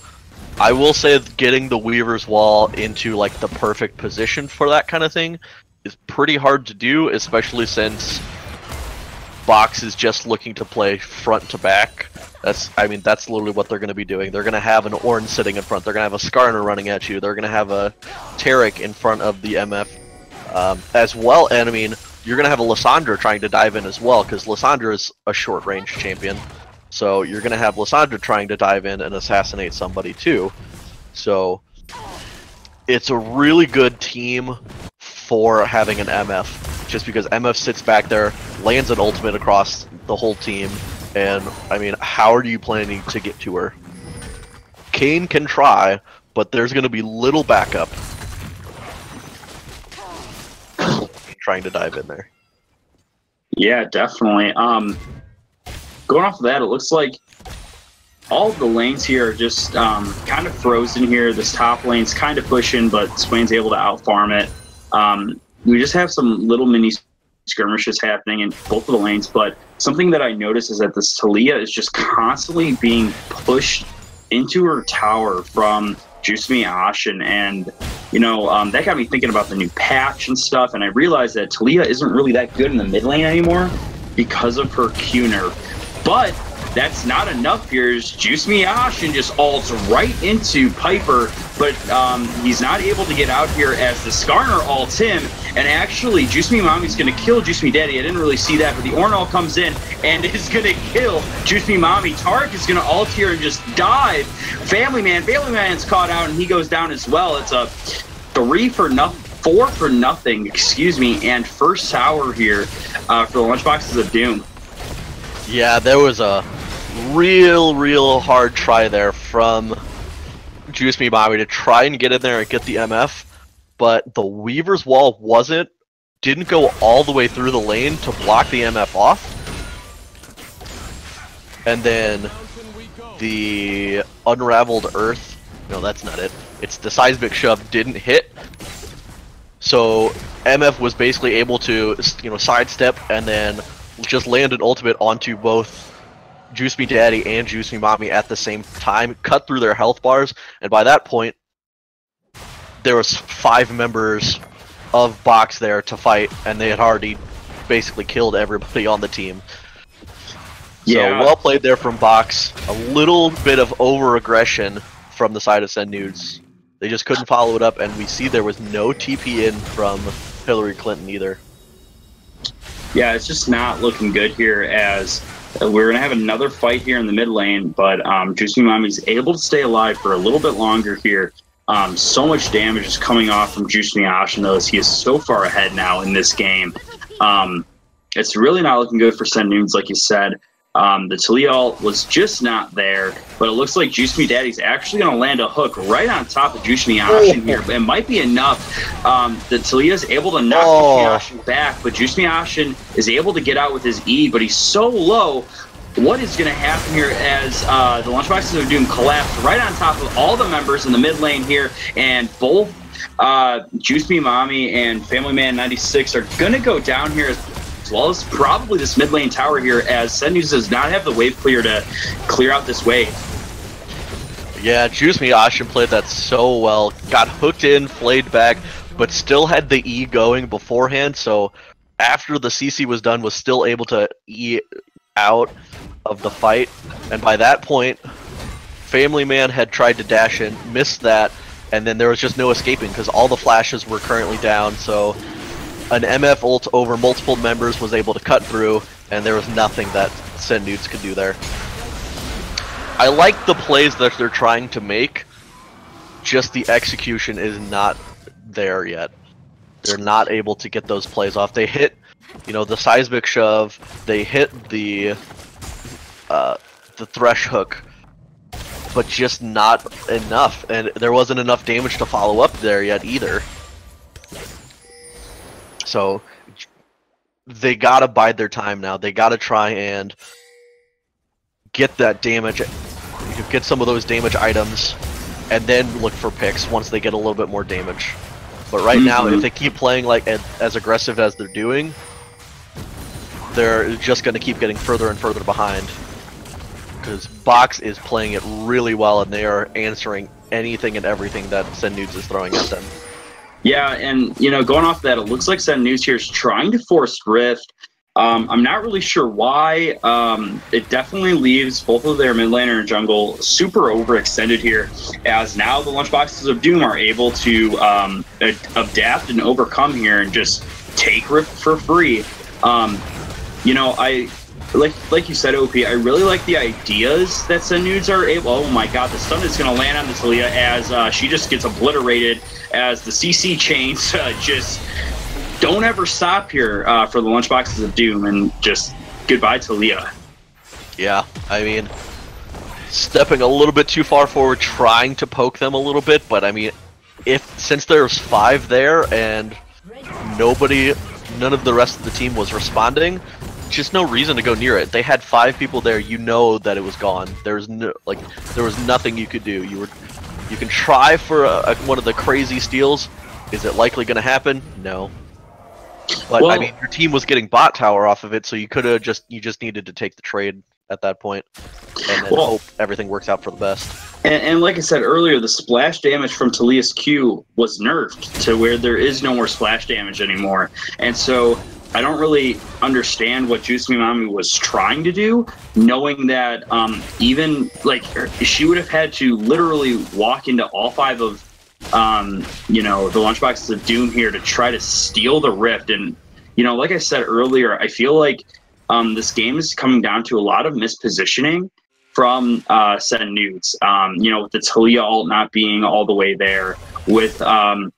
I will say that getting the Weaver's wall into like the perfect position for that kind of thing is pretty hard to do, especially since Box is just looking to play front to back. That's literally what they're going to be doing. They're going to have an Ornn sitting in front. They're going to have a Skarner running at you. They're going to have a Taric in front of the MF as well. And I mean, you're going to have a Lissandra trying to dive in as well, because Lissandra is a short-range champion. So you're going to have Lissandra trying to dive in and assassinate somebody too. So it's a really good team for having an MF, just because MF sits back there, lands an ultimate across the whole team, and I mean, how are you planning to get to her? Kayn can try, but there's going to be little backup trying to dive in there. Yeah, definitely. Going off of that, it looks like all of the lanes here are just kind of frozen here. This top lane's kind of pushing, but Swain's able to out-farm it. We just have some little mini skirmishes happening in both of the lanes, but something that I noticed is that this Talia is just constantly being pushed into her tower from Juicemy Ashen, and that got me thinking about the new patch and stuff, and I realized that Talia isn't really that good in the mid lane anymore because of her Q nerf. But that's not enough here. Juicemy Ashen just ults right into Piper, but he's not able to get out here as the Skarner ults him, and actually Juicemy Mommy's going to kill Juicemy Daddy. I didn't really see that, but the Ornn ult comes in and is going to kill Juicemy Mommy. Taric is going to ult here and just dive. Family Man's caught out and he goes down as well. It's a 4 for nothing, and first tower here for the Lunchboxes of Doom. Yeah, there was a real hard try there from Juicemy Mommy to try and get in there and get the MF, but the Weaver's wall didn't go all the way through the lane to block the MF off. And then the Unraveled Earth, no, that's not it. It's the Seismic Shove didn't hit. So MF was basically able to, sidestep and then just land an ultimate onto both Juicemy Daddy and Juicemy Mommy at the same time, cut through their health bars, and by that point, there was 5 members of Box there to fight, and they had already basically killed everybody on the team. Yeah. So well played there from Box. A little bit of over-aggression from the side of Send Nudes. They just couldn't follow it up, and we see there was no TP in from Hillary Clinton either. Yeah, it's just not looking good here, as we're going to have another fight here in the mid lane, but Juicemy Mommy's able to stay alive for a little bit longer here. So much damage is coming off from Juicemy Ashen, though, as he is so far ahead now in this game. It's really not looking good for Send Nudes, like you said. The Talia ult was just not there, but it looks like Juicemy Daddy's actually going to land a hook right on top of Juicemy Ashen here. It might be enough. The Talia is able to knock Juicemy Ashen back, but Juicemy Ashen is able to get out with his E, but he's so low. What is going to happen here as the Lunchboxes of Doom collapse right on top of all the members in the mid lane here, and both Juicemy Mommy and Family Man 96 are going to go down here as well as probably this mid lane tower here, as Send Nudes does not have the wave clear to clear out this wave. Yeah, Juice Me Ashen played that so well. Got hooked in, flayed back, but still had the E going beforehand, so after the CC was done, was still able to E out of the fight. And by that point, Family Man had tried to dash in, missed that, and then there was just no escaping because all the flashes were currently down, so an MF ult over multiple members was able to cut through, and there was nothing that Sen Nudes could do there. I like the plays that they're trying to make, just the execution is not there yet. They're not able to get those plays off. They hit, the seismic shove, they hit the thresh hook, but just not enough, and there wasn't enough damage to follow up there yet either. So they gotta bide their time now. They gotta try and get that damage, get some of those damage items, and then look for picks once they get a little bit more damage. But right now, if they keep playing like as aggressive as they're doing, they're just going to keep getting further and further behind. Because Box is playing it really well, and they are answering anything and everything that Sen Nudes is throwing at them. Yeah, and going off that, it looks like Sen Nudes here is trying to force Rift. I'm not really sure why. It definitely leaves both of their mid laner and jungle super overextended here, as now the Lunchboxes of Doom are able to adapt and overcome here and just take Rift for free. I like you said, OP, I really like the ideas that Sen Nudes are able. Oh my god, the stun is going to land on this Talia as she just gets obliterated as the CC chains just don't ever stop here for the Lunchboxes of Doom, and just goodbye to Leah. Yeah, I mean, stepping a little bit too far forward, trying to poke them a little bit, but I mean, since there's 5 there and none of the rest of the team was responding, just no reason to go near it. They had 5 people there, that it was gone. There was nothing you could do. You can try for one of the crazy steals. Is it likely going to happen? No. But I mean, your team was getting bot tower off of it, so you just needed to take the trade at that point, and then hope everything works out for the best. And like I said earlier, the splash damage from Talia's Q was nerfed to where there is no more splash damage anymore, and so I don't really understand what Juice Me Mommy was trying to do, knowing that even like she would have had to literally walk into all 5 of the Lunchboxes of Doom here to try to steal the Rift. And like I said earlier, I feel like this game is coming down to a lot of mispositioning from Sen Nudes. With the Talia ult not being all the way there, with the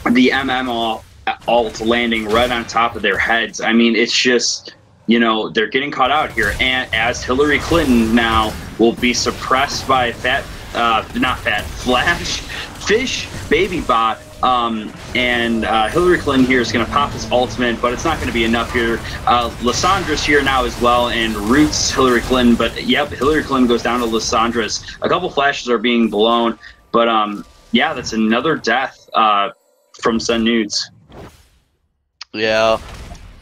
MM ult landing right on top of their heads. I mean, it's just they're getting caught out here, and as Hillary Clinton now will be suppressed by Flash Fish Baby Bot, and Hillary Clinton here is going to pop his ultimate, but it's not going to be enough here. Lissandra's here now as well, and roots Hillary Clinton, but yep, Hillary Clinton goes down to Lissandra's. A couple flashes are being blown, but yeah, that's another death from Sen Nudes. Yeah,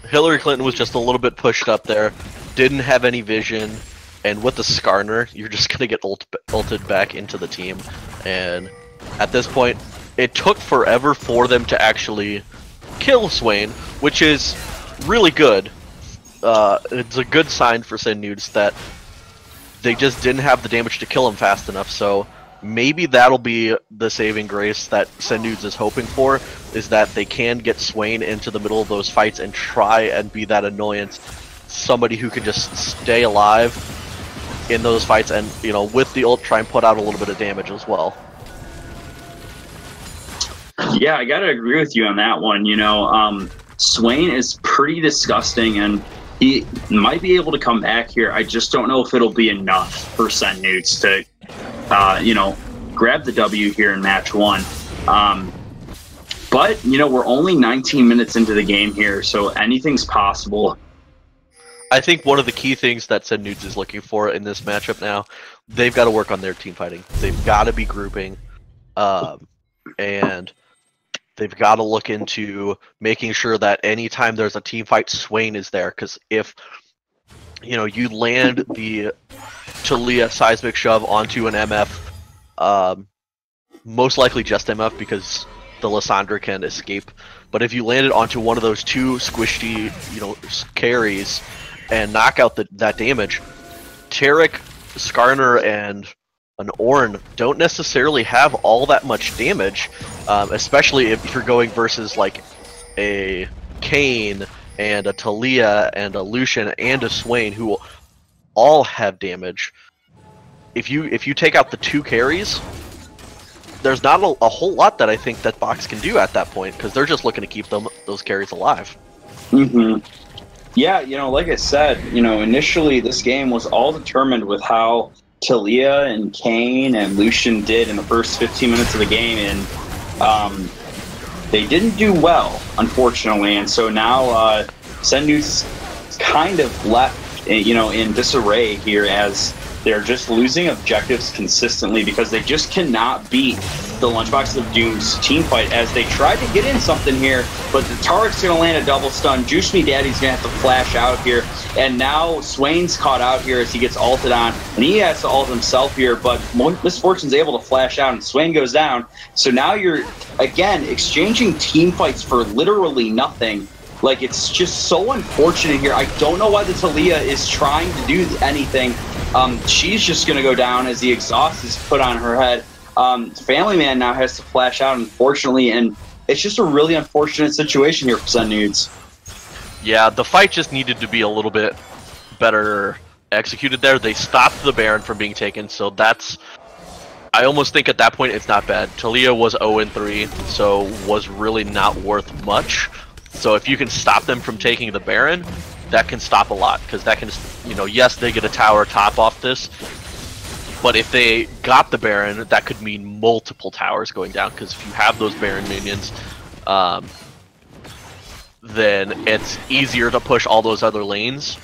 Hillary Clinton was just a little bit pushed up there, didn't have any vision, and with the Skarner, you're just going to get ulted back into the team. And at this point, it took forever for them to actually kill Swain, which is really good. It's a good sign for Sen Nudes that they just didn't have the damage to kill him fast enough, so maybe that'll be the saving grace that Sen Nudes is hoping for, is that they can get Swain into the middle of those fights and try and be that annoyance, somebody who can just stay alive in those fights and, with the ult, try and put out a little bit of damage as well. Yeah, I gotta agree with you on that one. Swain is pretty disgusting, and he might be able to come back here. I just don't know if it'll be enough for Sen Nudes to grab the W here in match 1. But we're only 19 minutes into the game here, so anything's possible. I think one of the key things that Sen Nudes is looking for in this matchup now, they've got to work on their team fighting. They've got to be grouping, and they've got to look into making sure that anytime there's a team fight, Swain is there. Because if you land the Talia Seismic Shove onto an MF. Most likely just MF because the Lissandra can escape. But if you landed onto one of those two squishy, carries and knock out that damage, Taric, Skarner, and an Ornn don't necessarily have all that much damage, especially if you're going versus like a Kayn and a Talia and a Lucian and a Swain who all have damage. If you take out the two carries, there's not a whole lot that I think that Box can do at that point because they're just looking to keep those carries alive. Mm-hmm. Yeah, like I said, initially this game was all determined with how Talia and Kayn and Lucian did in the first 15 minutes of the game, and they didn't do well, unfortunately. And so now Sennu's kind of left, in disarray here as they're just losing objectives consistently because they just cannot beat the Lunchboxes of Doom's team fight as they tried to get in something here, but the Taric's going to land a double stun. Juice Me Daddy's going to have to flash out here, and now Swain's caught out here as he gets ulted on, and he has to ult himself here, but Miss Fortune's able to flash out, and Swain goes down. So now you're, again, exchanging team fights for literally nothing. Like, it's just so unfortunate here. I don't know why the Talia is trying to do anything. She's just going to go down as the exhaust is put on her head. Family Man now has to flash out, unfortunately, and it's just a really unfortunate situation here for Sun Nudes. Yeah, the fight just needed to be a little bit better executed there. They stopped the Baron from being taken, so that's... I almost think at that point it's not bad. Talia was 0-3, so was really not worth much. So if you can stop them from taking the Baron, that can stop a lot, because that can, yes, they get a tower top off this, but if they got the Baron, that could mean multiple towers going down, because if you have those Baron minions, then it's easier to push all those other lanes.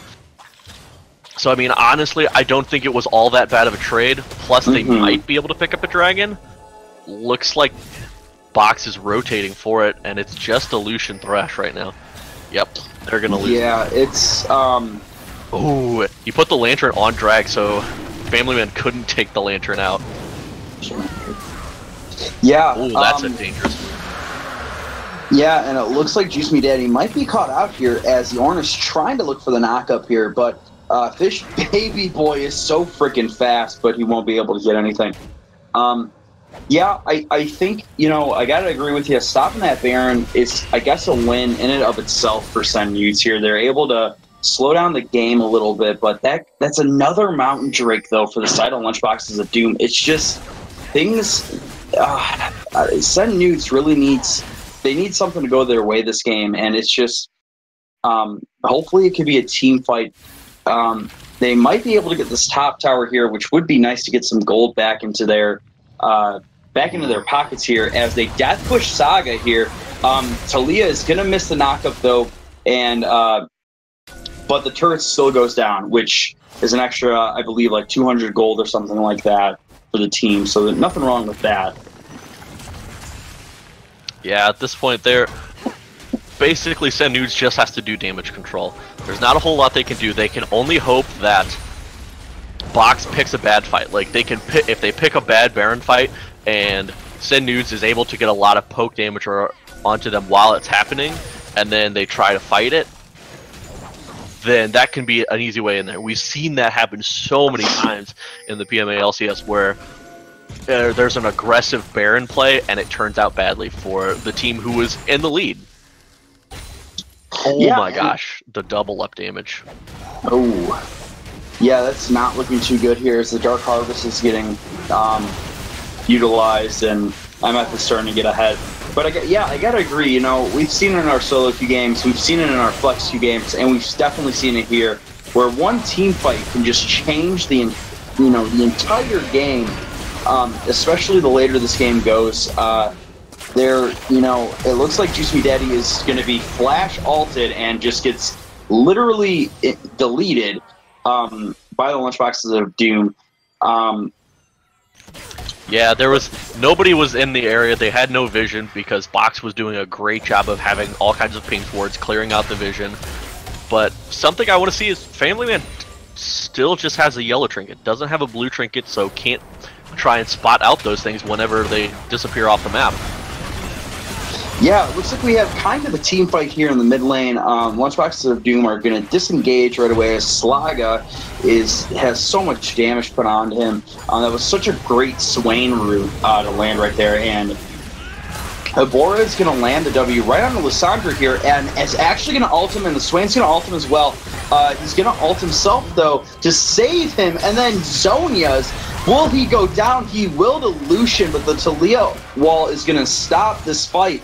So, I mean, honestly, I don't think it was all that bad of a trade, plus they might be able to pick up a dragon. Looks like Box is rotating for it, and it's just a Lucian Thresh right now. Yep, they're gonna lose. Yeah, it's Ooh, you put the Lantern on drag, so Family Man couldn't take the Lantern out. Yeah. Ooh, that's a dangerous move. Yeah, and it looks like Juice Me Daddy might be caught out here as the Ornn is trying to look for the knock-up here, but Fish Baby Boy is so freaking fast, but he won't be able to get anything. Yeah, I think, I gotta agree with you. Stopping that Baron is, I guess, a win in and of itself for Sun Nudes here. They're able to slow down the game a little bit, but that's another Mountain Drake, though, for the side of Lunchboxes of Doom. It's just things... Sun Nudes really they need something to go their way this game, and it's just... hopefully it could be a team fight. They might be able to get this top tower here, which would be nice to get some gold back into their pockets here as they death push Saga here. Talia is gonna miss the knockup though, and but the turret still goes down, which is an extra, I believe, like 200 gold or something like that for the team. So nothing wrong with that. Yeah, at this point, they're basically Sennudes just has to do damage control. There's not a whole lot they can do. They can only hope that Box picks a bad fight. Like, they can if they pick a bad Baron fight and Sennudes is able to get a lot of poke damage onto them while it's happening, and then they try to fight it, then that can be an easy way in there. We've seen that happen so many times in the PMA LCS where there's an aggressive Baron play and it turns out badly for the team who was in the lead. Oh yeah, my gosh, the double up damage. Oh. Yeah, that's not looking too good here as the Dark Harvest is getting utilized and MF is starting to get ahead. But I gotta agree, we've seen it in our solo queue games, we've seen it in our flex queue games, and we've definitely seen it here, where one team fight can just change the entire game, especially the later this game goes. It looks like Juice Me Daddy is going to be flash ulted and just gets literally deleted by the Lunchboxes of Doom. Yeah, nobody was in the area. They had no vision because Box was doing a great job of having all kinds of ping wards, clearing out the vision. But something I want to see is Family Man still just has a yellow trinket. Doesn't have a blue trinket, so can't try and spot out those things whenever they disappear off the map. Yeah, it looks like we have kind of a team fight here in the mid lane. Lunchboxes of Doom are going to disengage right away as Slaga has so much damage put on him. That was such a great Swain route to land right there, and Abora is going to land the W right on the Lissandra here, and is actually going to ult him, and the Swain's going to ult him as well. He's going to ult himself, though, to save him, and then Zhonya's. Will he go down? He will to Lucian, but the Talia wall is going to stop this fight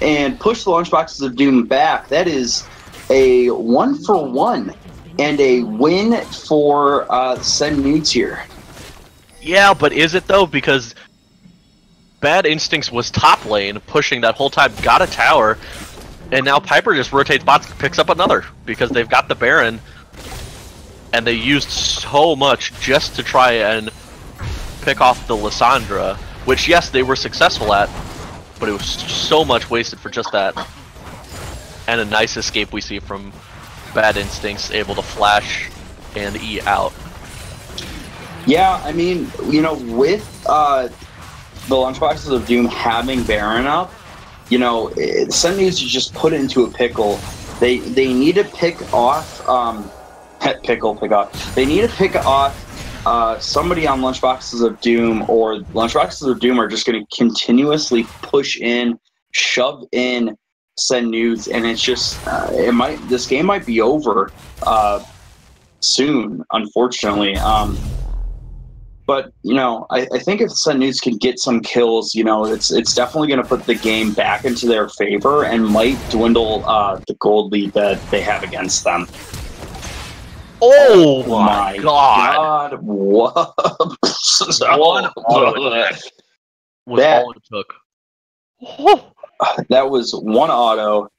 and push the Lunchboxes of Doom back. That is a 1-for-1 and a win for Sen Nudes here. Yeah, but is it though? Because Bad Instincts was top lane, pushing that whole time, got a tower, and now Piper just rotates bots, picks up another, because they've got the Baron, and they used so much just to try and pick off the Lissandra, which yes, they were successful at, but it was so much wasted for just that. And a nice escape we see from Bad Instincts, able to flash and E out. Yeah, I mean, you know, with the Lunchboxes of Doom having Baron up, you know, Sen needs to just put it into a pickle. They need to pick off They need to pick off somebody on Lunchboxes of Doom, or Lunchboxes of Doom are just going to continuously push in, shove in Sen Nudes, and it's just this game might be over soon, unfortunately. But you know, I think if Sen Nudes can get some kills, you know, it's definitely going to put the game back into their favor and might dwindle the gold lead that they have against them. Oh my god! What? One auto was all it took. That was one auto.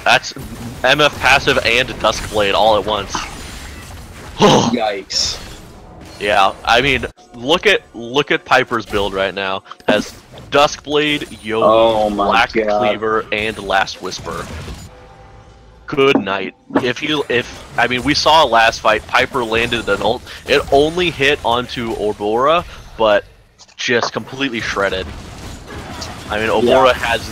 That's MF passive and Duskblade all at once. Yikes! Yeah, I mean, look at Piper's build right now. Has Duskblade, Yogi, Black Cleaver, and Last Whisper. Good night. I mean, we saw last fight, Piper landed an ult. It only hit onto Obora, but just completely shredded. I mean, Obora has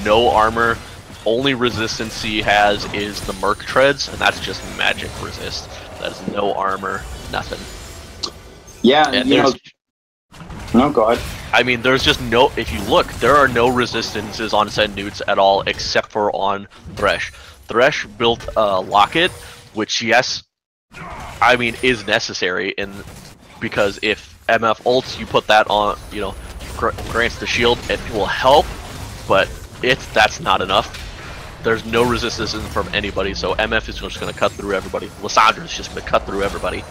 no armor. Only resistance he has is the Merc Treads, and that's just magic resist. That is no armor, nothing. Yeah, and you know... No, go ahead. I mean, there's just no... If you look, there are no resistances on Sen Nudes at all, except for on Thresh. Thresh built a Locket, which, yes, I mean, is necessary, because if MF ults, you put that on, you know, grants the shield, it will help, but that's not enough. There's no resistance from anybody, so MF is just going to cut through everybody. Lissandra is just going to cut through everybody.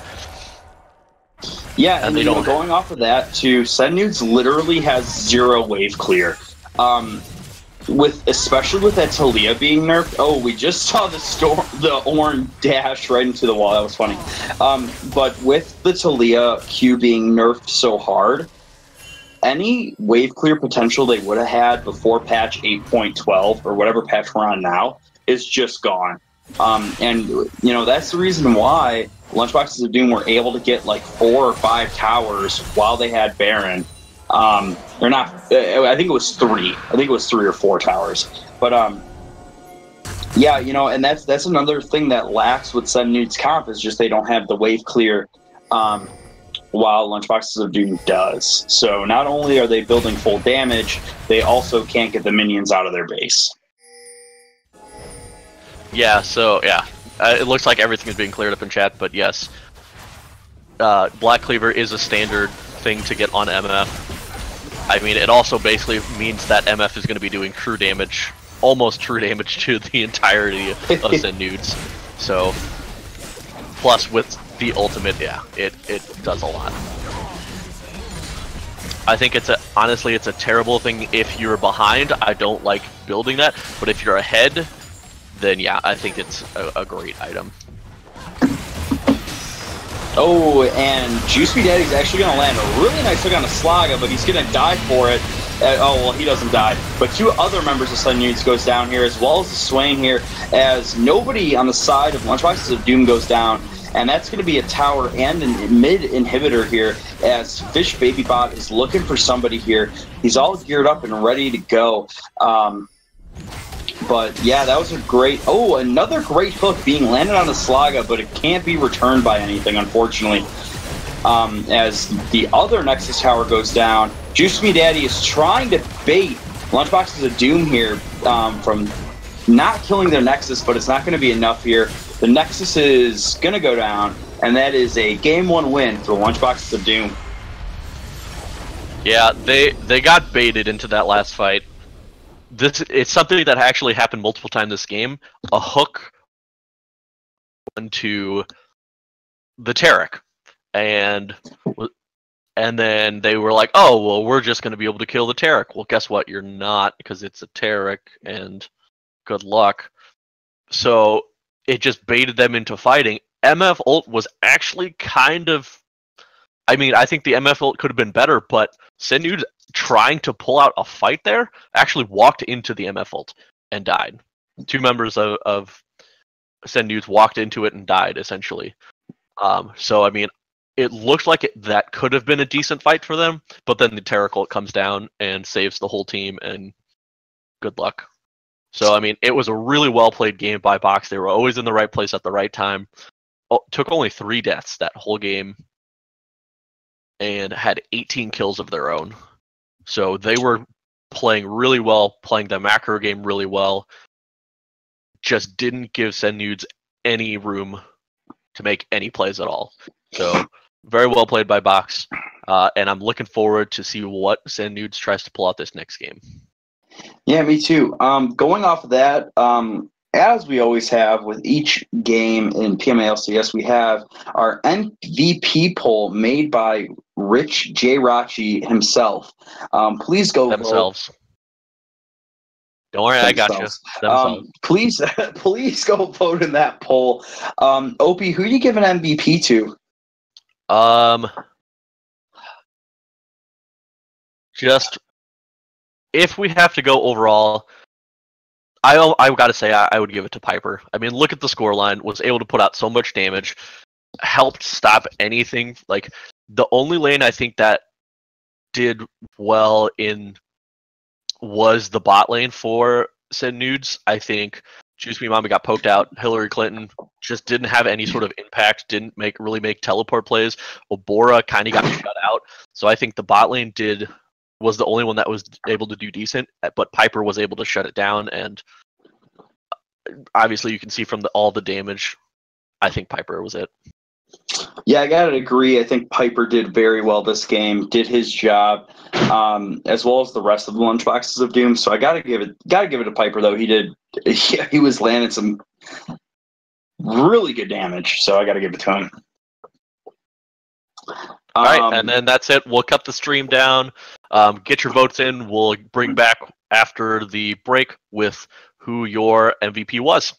Yeah, and you know, going off of that, too, Sen Nudes literally has 0 wave clear. Especially with that Talia being nerfed. Oh, we just saw the Ornn dash right into the wall. That was funny. But with the Talia Q being nerfed so hard, any wave clear potential they would have had before patch 8.12 or whatever patch we're on now is just gone. And you know, that's the reason why Lunchboxes of Doom were able to get like 4 or 5 towers while they had Baron. They're not. I think it was 3. I think it was 3 or 4 towers. But yeah, you know, and that's another thing that lacks with Sen Nudes comp is just they don't have the wave clear, while Lunchboxes of Doom does. So not only are they building full damage, they also can't get the minions out of their base. Yeah. So yeah, it looks like everything is being cleared up in chat. But yes, Black Cleaver is a standard thing to get on MF. I mean, it also basically means that MF is going to be doing true damage, almost true damage to the entirety of Sen Nudes. So, plus with the ultimate, yeah, it does a lot. I think honestly, it's a terrible thing if you're behind. I don't like building that, but if you're ahead, then yeah, I think it's a great item. Oh, and Juicy Daddy's actually going to land a really nice hook on a Slaga, but he's going to die for it. Oh, well, he doesn't die. But 2 other members of Sen Nudes goes down here, as well as the Swain here, as nobody on the side of Lunchboxes of Doom goes down. and that's going to be a tower and a mid inhibitor here as Fish Baby Bot is looking for somebody here. He's all geared up and ready to go. But yeah, that was a great... Oh, another great hook being landed on the Slaga, but it can't be returned by anything, unfortunately. As the other Nexus tower goes down, Juice Me Daddy is trying to bait Lunchboxes of Doom here from not killing their Nexus, but it's not going to be enough here. The Nexus is going to go down, and that is a Game 1 win for the Lunchboxes of Doom. Yeah, they got baited into that last fight. It's something that actually happened multiple times this game. A hook into the Taric, and then they were like, "Oh, well, we're just going to be able to kill the Taric." Well, guess what? You're not, because it's a Taric, and good luck. So it just baited them into fighting. MF ult was actually kind of... I mean, I think the MF ult could have been better, but Sennud trying to pull out a fight there actually walked into the MF ult and died. Two members of Sennud walked into it and died, essentially. So, I mean, it looked like that could have been a decent fight for them, but then the Taric ult comes down and saves the whole team, and good luck. So, I mean, it was a really well-played game by Box. They were always in the right place at the right time. Took only 3 deaths that whole game, and had 18 kills of their own. So they were playing really well, playing the macro game really well. Just didn't give Sennuds any room to make any plays at all. So very well played by Box, and I'm looking forward to see what Sennuds tries to pull out this next game. Yeah, me too. Going off of that, as we always have with each game in PMA LCS, we have our MVP poll made by Rich J. Rachi himself. Please go themselves. Vote. Don't worry, I got you. Please go vote in that poll. Opie, who are you giving MVP to? Just if we have to go overall, I gotta say I would give it to Piper. I mean, look at the scoreline. Was able to put out so much damage, helped stop anything. Like, the only lane I think that did well in was the bot lane for Sennuds. I think Juice Me Mommy got poked out. Hillary Clinton just didn't have any sort of impact. Didn't really make teleport plays. Obora kind of got shut out. So I think the bot lane was the only one that was able to do decent, but Piper was able to shut it down, and obviously you can see from all the damage, I think Piper was it. Yeah, I gotta agree. I think Piper did very well this game, did his job, as well as the rest of the Lunchboxes of Doom. So I gotta give it to Piper though. He was landing some really good damage, so I gotta give it to him. All right, and then that's it. We'll cut the stream down. Get your votes in. We'll bring back after the break with who your MVP was.